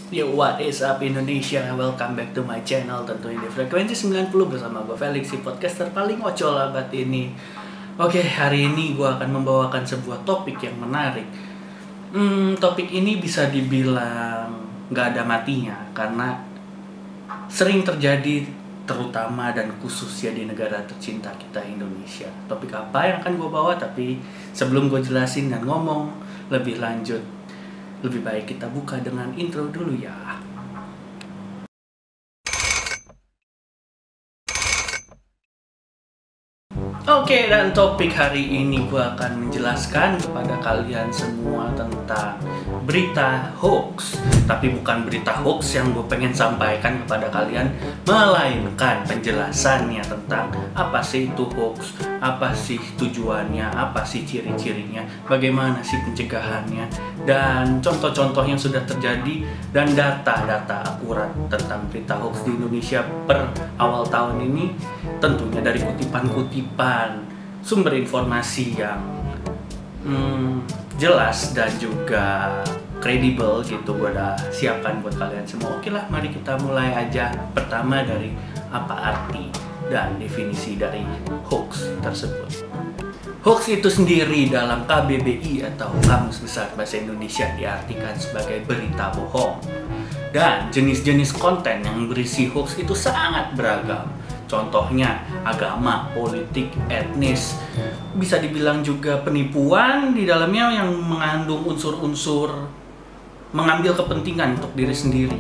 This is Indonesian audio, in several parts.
Yo, what is up Indonesia? Welcome back to my channel, tentunya di frekuensi 90 bersama gue Felix, si podcaster paling ocol abad ini. Oke, hari ini gue akan membawakan sebuah topik yang menarik. Topik ini bisa dibilang gak ada matinya, karena sering terjadi terutama dan khususnya di negara tercinta kita, Indonesia. Topik apa yang akan gue bawa, tapi sebelum gue jelasin dan ngomong lebih lanjut, lebih baik kita buka dengan intro dulu ya. Oke, dan topik hari ini gue akan menjelaskan kepada kalian semua tentang berita hoax. Tapi bukan berita hoax yang gue pengen sampaikan kepada kalian, melainkan penjelasannya tentang apa sih itu hoax, apa sih tujuannya, apa sih ciri-cirinya, bagaimana sih pencegahannya, dan contoh-contoh yang sudah terjadi, dan data-data akurat tentang berita hoax di Indonesia per awal tahun ini, tentunya dari kutipan-kutipan sumber informasi yang jelas dan juga kredibel gitu. Gue udah siapkan buat kalian semua. Oke lah, mari kita mulai aja. Pertama dari apa arti dan definisi dari hoax tersebut. Hoax itu sendiri dalam KBBI atau Kamus Besar Bahasa Indonesia diartikan sebagai berita bohong. Dan jenis-jenis konten yang berisi hoax itu sangat beragam. Contohnya agama, politik, etnis, bisa dibilang juga penipuan di dalamnya yang mengandung unsur-unsur mengambil kepentingan untuk diri sendiri,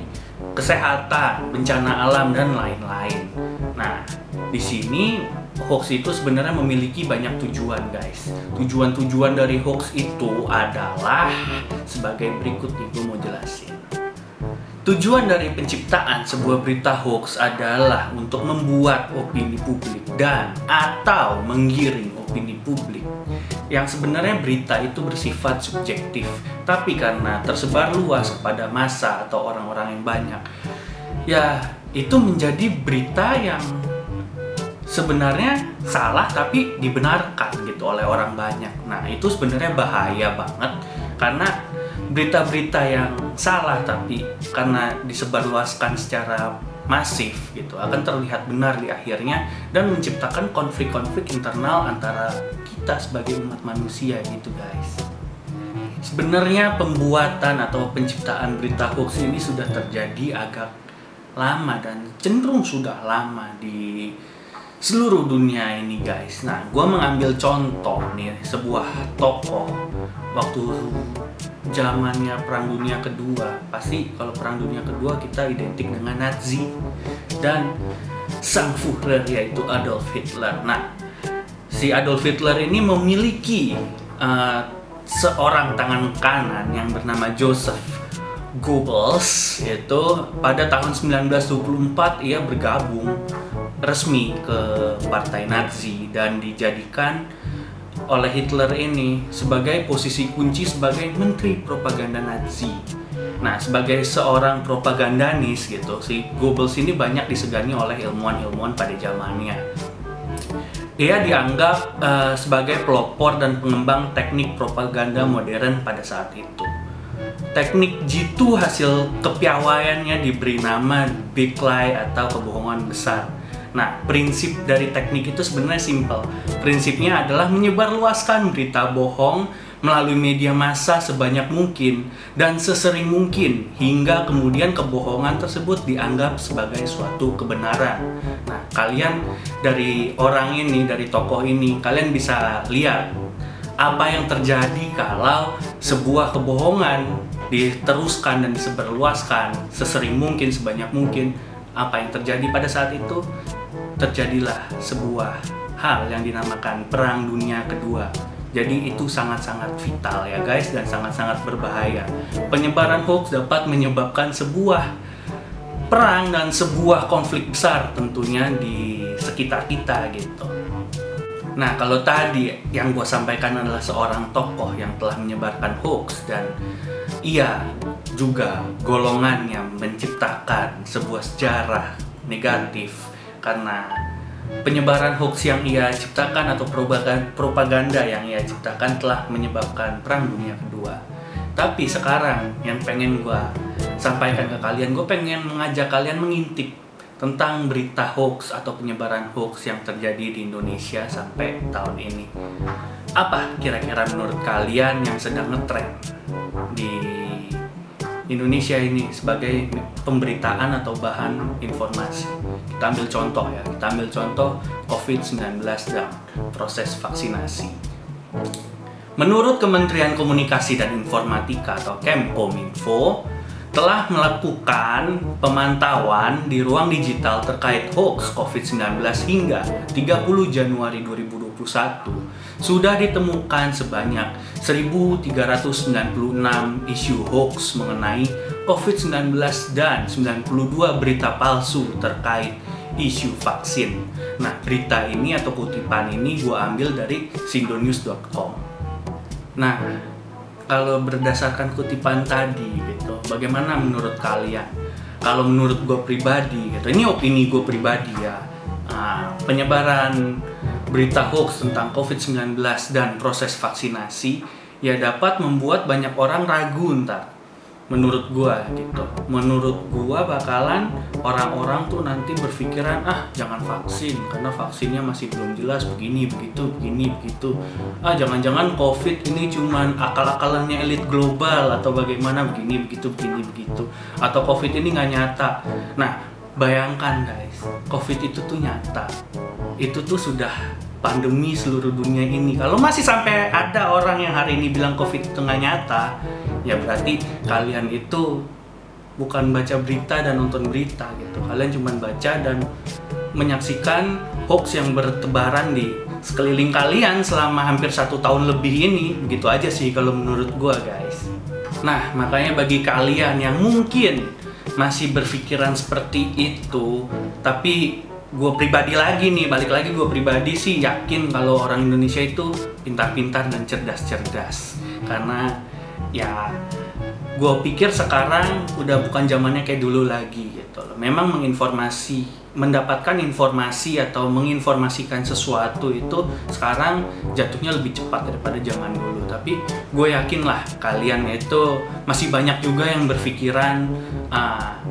kesehatan, bencana alam, dan lain-lain. Nah, di sini hoax itu sebenarnya memiliki banyak tujuan, guys. Tujuan-tujuan dari hoax itu adalah sebagai berikut nih, gue mau jelasin. Tujuan dari penciptaan sebuah berita hoax adalah untuk membuat opini publik dan atau menggiring opini publik. Yang sebenarnya berita itu bersifat subjektif, tapi karena tersebar luas kepada massa atau orang-orang yang banyak, ya itu menjadi berita yang sebenarnya salah tapi dibenarkan gitu oleh orang banyak. Nah, itu sebenarnya bahaya banget, karena berita-berita yang salah tapi karena disebarluaskan secara masif gitu akan terlihat benar di akhirnya dan menciptakan konflik-konflik internal antara kita sebagai umat manusia gitu, guys. Sebenarnya pembuatan atau penciptaan berita hoax ini sudah terjadi agak lama dan cenderung sudah lama di seluruh dunia ini, guys. Nah, gue mengambil contoh nih sebuah tokoh waktu zamannya Perang Dunia Kedua. Pasti kalau Perang Dunia Kedua kita identik dengan Nazi dan sang Führer yaitu Adolf Hitler. Nah, si Adolf Hitler ini memiliki seorang tangan kanan yang bernama Joseph Goebbels. Itu pada tahun 1924 ia bergabung resmi ke Partai Nazi dan dijadikan oleh Hitler ini sebagai posisi kunci sebagai menteri propaganda Nazi. Nah, sebagai seorang propagandanis gitu, si Goebbels ini banyak disegani oleh ilmuwan-ilmuwan pada zamannya. Dia dianggap sebagai pelopor dan pengembang teknik propaganda modern pada saat itu. Teknik jitu hasil kepiawaiannya diberi nama big lie atau kebohongan besar. Nah, prinsip dari teknik itu sebenarnya simpel. Prinsipnya adalah menyebarluaskan berita bohong melalui media massa sebanyak mungkin dan sesering mungkin hingga kemudian kebohongan tersebut dianggap sebagai suatu kebenaran. Nah, kalian dari orang ini, dari tokoh ini, kalian bisa lihat apa yang terjadi kalau sebuah kebohongan diteruskan dan disebarluaskan sesering mungkin, sebanyak mungkin. Apa yang terjadi pada saat itu? Terjadilah sebuah hal yang dinamakan Perang Dunia Kedua. Jadi itu sangat-sangat vital ya, guys, dan sangat-sangat berbahaya. Penyebaran hoax dapat menyebabkan sebuah perang dan sebuah konflik besar tentunya di sekitar kita gitu. Nah, kalau tadi yang gue sampaikan adalah seorang tokoh yang telah menyebarkan hoax dan ia juga golongan yang menciptakan sebuah sejarah negatif karena penyebaran hoax yang ia ciptakan atau propaganda yang ia ciptakan telah menyebabkan Perang Dunia Kedua. Tapi sekarang yang pengen gue sampaikan ke kalian, gue pengen mengajak kalian mengintip tentang berita hoax atau penyebaran hoax yang terjadi di Indonesia sampai tahun ini. Apa kira-kira menurut kalian yang sedang ngetren di Indonesia ini sebagai pemberitaan atau bahan informasi? Kita ambil contoh ya, kita ambil contoh COVID-19 dan proses vaksinasi. Menurut Kementerian Komunikasi dan Informatika atau Kemkominfo, telah melakukan pemantauan di ruang digital terkait hoax COVID-19 hingga 30 Januari 2021. Sudah ditemukan sebanyak 1.396 isu hoax mengenai COVID-19 dan 92 berita palsu terkait isu vaksin. Nah, berita ini atau kutipan ini gue ambil dari sindonews.com. Nah, kalau berdasarkan kutipan tadi gitu, bagaimana menurut kalian? Kalau menurut gue pribadi gitu, ini opini gue pribadi ya, penyebaran berita hoax tentang COVID-19 dan proses vaksinasi ya dapat membuat banyak orang ragu ntar. Menurut gue gitu, menurut gue bakalan orang-orang tuh nanti berpikiran jangan vaksin karena vaksinnya masih belum jelas begini begitu. Jangan-jangan COVID ini cuman akal-akalannya elit global atau bagaimana begini begitu atau COVID ini nggak nyata. Nah, bayangkan guys, COVID itu tuh nyata, itu tuh sudah pandemi seluruh dunia ini. Kalau masih sampai ada orang yang hari ini bilang COVID itu nggak nyata, ya berarti kalian itu bukan baca berita dan nonton berita gitu. Kalian cuma baca dan menyaksikan hoax yang bertebaran di sekeliling kalian selama hampir 1 tahun lebih ini. Begitu aja sih kalau menurut gua guys. Nah, makanya bagi kalian yang mungkin masih berpikiran seperti itu, tapi gue pribadi lagi nih, balik lagi gue pribadi sih yakin kalau orang Indonesia itu pintar-pintar dan cerdas-cerdas. Karena ya gue pikir sekarang udah bukan zamannya kayak dulu lagi gitu loh. Memang mendapatkan informasi atau menginformasikan sesuatu itu sekarang jatuhnya lebih cepat daripada zaman dulu. Tapi gue yakin lah kalian itu masih banyak juga yang berpikiran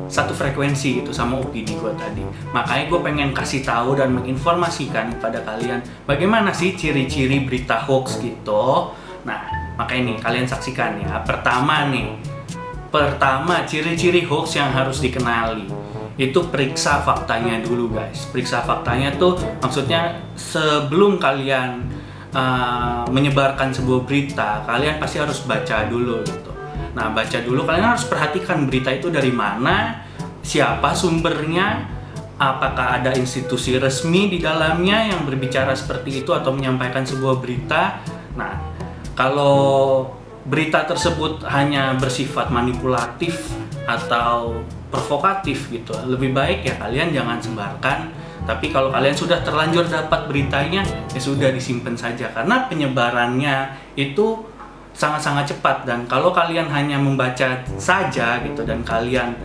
satu frekuensi gitu sama opini gue tadi. Makanya gue pengen kasih tahu dan menginformasikan kepada kalian bagaimana sih ciri-ciri berita hoax gitu. Nah, makanya nih kalian saksikan ya. Pertama ciri-ciri hoax yang harus dikenali itu periksa faktanya dulu guys. Periksa faktanya tuh maksudnya sebelum kalian menyebarkan sebuah berita, kalian pasti harus baca dulu gitu. Nah, baca dulu, kalian harus perhatikan berita itu dari mana, siapa sumbernya, apakah ada institusi resmi di dalamnya yang berbicara seperti itu atau menyampaikan sebuah berita. Nah, kalau berita tersebut hanya bersifat manipulatif atau provokatif gitu, lebih baik ya kalian jangan sebarkan. Tapi kalau kalian sudah terlanjur dapat beritanya, ya sudah disimpan saja karena penyebarannya itu sangat-sangat cepat. Dan kalau kalian hanya membaca saja gitu dan kalian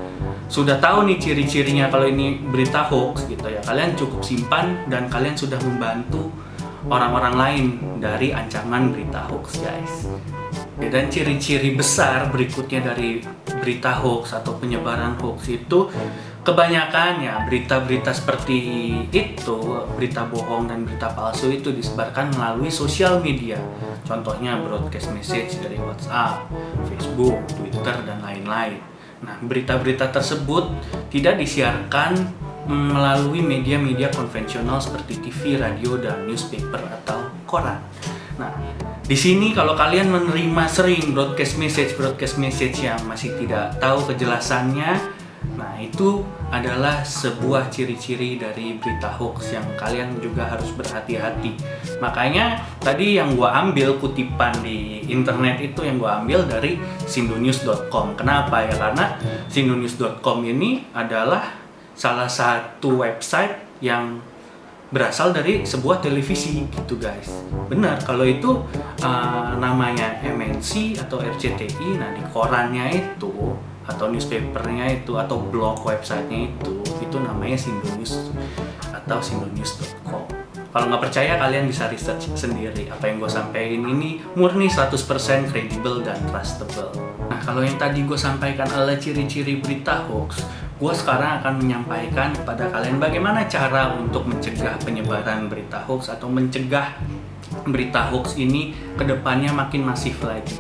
sudah tahu nih ciri-cirinya kalau ini berita hoax gitu ya, kalian cukup simpan dan kalian sudah membantu orang-orang lain dari ancaman berita hoax guys. Ya, dan ciri-ciri besar berikutnya dari berita hoax atau penyebaran hoax itu kebanyakan ya berita-berita seperti itu, berita bohong dan berita palsu itu disebarkan melalui sosial media. Contohnya broadcast message dari WhatsApp, Facebook, Twitter, dan lain-lain. Nah, berita-berita tersebut tidak disiarkan melalui media-media konvensional seperti TV, radio, dan newspaper atau koran. Nah, di sini kalau kalian menerima sering broadcast message yang masih tidak tahu kejelasannya, nah itu adalah sebuah ciri-ciri dari berita hoax yang kalian juga harus berhati-hati. Makanya tadi yang gua ambil kutipan di internet itu yang gua ambil dari sindonews.com. Kenapa ya? Karena sindonews.com ini adalah salah satu website yang berasal dari sebuah televisi gitu guys. Benar, kalau itu namanya MNC atau RCTI, nah di korannya itu atau newspapernya itu atau blog websitenya itu namanya Sindonews atau sindonews.com. Kalau nggak percaya, kalian bisa research sendiri. Apa yang gue sampaikan ini murni 100% kredibel dan trustable. Nah, kalau yang tadi gue sampaikan adalah ciri-ciri berita hoax, gue sekarang akan menyampaikan kepada kalian bagaimana cara untuk mencegah penyebaran berita hoax atau mencegah berita hoax ini kedepannya makin masif lagi.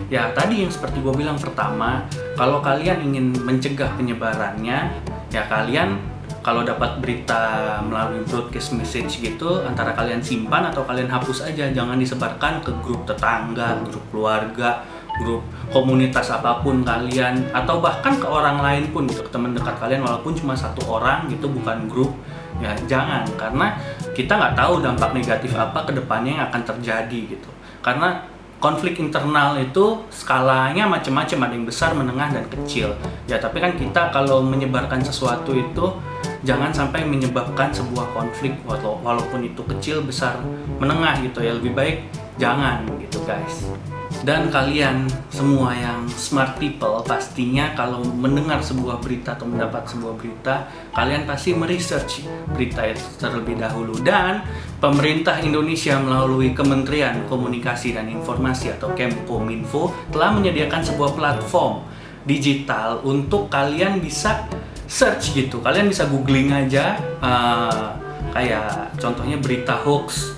Ya, tadi yang seperti gue bilang pertama, kalau kalian ingin mencegah penyebarannya, ya kalian kalau dapat berita melalui broadcast message gitu, antara kalian simpan atau kalian hapus aja, jangan disebarkan ke grup tetangga, grup keluarga, grup komunitas apapun kalian, atau bahkan ke orang lain pun gitu, ke teman dekat kalian walaupun cuma satu orang gitu, bukan grup. Ya jangan, karena kita nggak tahu dampak negatif apa ke depannya yang akan terjadi gitu. Karena konflik internal itu skalanya macam-macam, ada yang besar, menengah, dan kecil. Ya tapi kan kita kalau menyebarkan sesuatu itu jangan sampai menyebabkan sebuah konflik walaupun itu kecil, besar, menengah gitu ya. Lebih baik jangan gitu guys. Dan kalian semua yang smart people pastinya kalau mendengar sebuah berita atau mendapat sebuah berita, kalian pasti meresearch berita itu terlebih dahulu. Dan pemerintah Indonesia melalui Kementerian Komunikasi dan Informasi atau Kemkominfo telah menyediakan sebuah platform digital untuk kalian bisa search gitu. Kalian bisa googling aja kayak contohnya berita hoax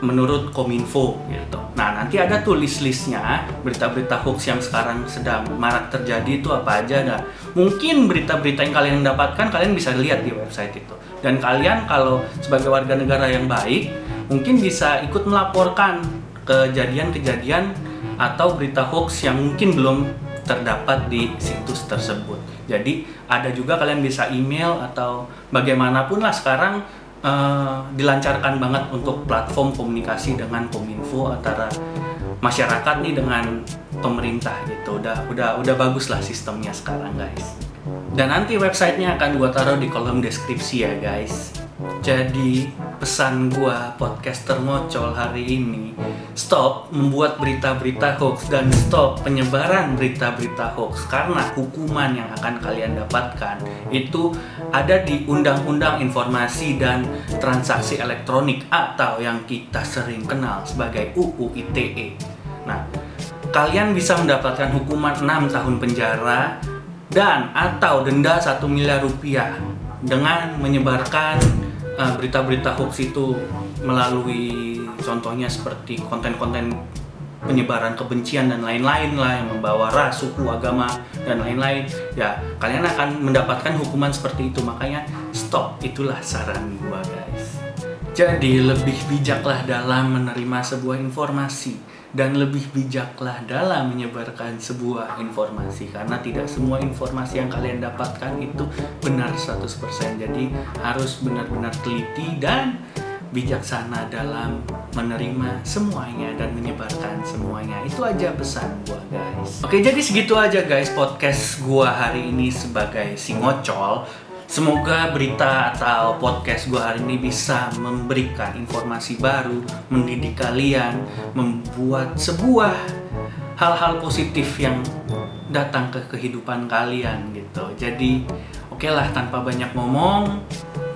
menurut Kominfo gitu. Nah, nanti ada tuh list-listnya berita-berita hoax yang sekarang sedang marak terjadi itu apa aja. Dan mungkin berita-berita yang kalian dapatkan kalian bisa lihat di website itu. Dan kalian kalau sebagai warga negara yang baik mungkin bisa ikut melaporkan kejadian-kejadian atau berita hoax yang mungkin belum terdapat di situs tersebut. Jadi ada juga kalian bisa email atau bagaimanapun lah sekarang dilancarkan banget untuk platform komunikasi dengan Kominfo antara masyarakat nih dengan pemerintah gitu. Udah bagus lah sistemnya sekarang guys. Dan nanti websitenya akan gua taruh di kolom deskripsi ya guys. Jadi pesan gua podcaster ngocol hari ini, stop membuat berita-berita hoax dan stop penyebaran berita-berita hoax, karena hukuman yang akan kalian dapatkan itu ada di Undang-Undang Informasi dan Transaksi Elektronik atau yang kita sering kenal sebagai UU ITE. Nah, kalian bisa mendapatkan hukuman 6 tahun penjara dan atau denda 1 miliar rupiah dengan menyebarkan berita-berita hoax itu melalui contohnya seperti konten-konten penyebaran kebencian dan lain-lain lah yang membawa ras, suku, agama dan lain-lain. Ya, kalian akan mendapatkan hukuman seperti itu. Makanya stop, itulah saran gua guys. Jadi lebih bijaklah dalam menerima sebuah informasi dan lebih bijaklah dalam menyebarkan sebuah informasi, karena tidak semua informasi yang kalian dapatkan itu benar 100%. Jadi harus benar-benar teliti dan bijaksana dalam menerima semuanya dan menyebarkan semuanya. Itu aja pesan gua guys. Oke, jadi segitu aja guys podcast gua hari ini sebagai si ngocol. Semoga berita atau podcast gue hari ini bisa memberikan informasi baru, mendidik kalian, membuat sebuah hal-hal positif yang datang ke kehidupan kalian gitu. Jadi oke lah, tanpa banyak ngomong,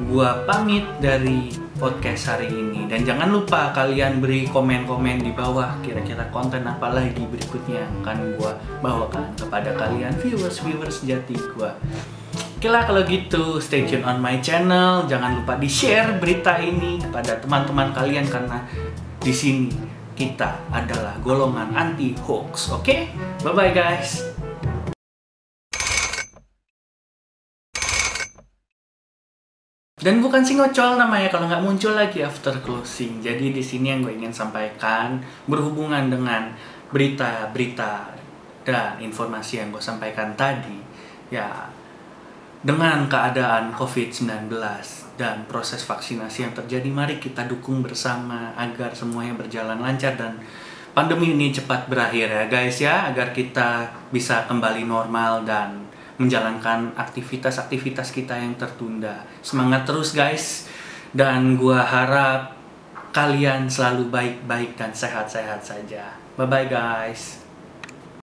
gue pamit dari podcast hari ini. Dan jangan lupa kalian beri komen-komen di bawah kira-kira konten apa lagi berikutnya yang akan gue bawakan kepada kalian viewers sejati gue. Oke lah kalau gitu, stay tune on my channel. Jangan lupa di-share berita ini kepada teman-teman kalian, karena di sini kita adalah golongan anti hoax. Oke? Bye-bye guys. Dan bukan si ngocol namanya kalau nggak muncul lagi after closing. Jadi di sini yang gue ingin sampaikan berhubungan dengan berita-berita dan informasi yang gue sampaikan tadi. Ya, dengan keadaan COVID-19 dan proses vaksinasi yang terjadi, mari kita dukung bersama agar semuanya berjalan lancar dan pandemi ini cepat berakhir ya guys ya, agar kita bisa kembali normal dan menjalankan aktivitas-aktivitas kita yang tertunda. Semangat terus guys, dan gua harap kalian selalu baik-baik dan sehat-sehat saja. Bye-bye guys.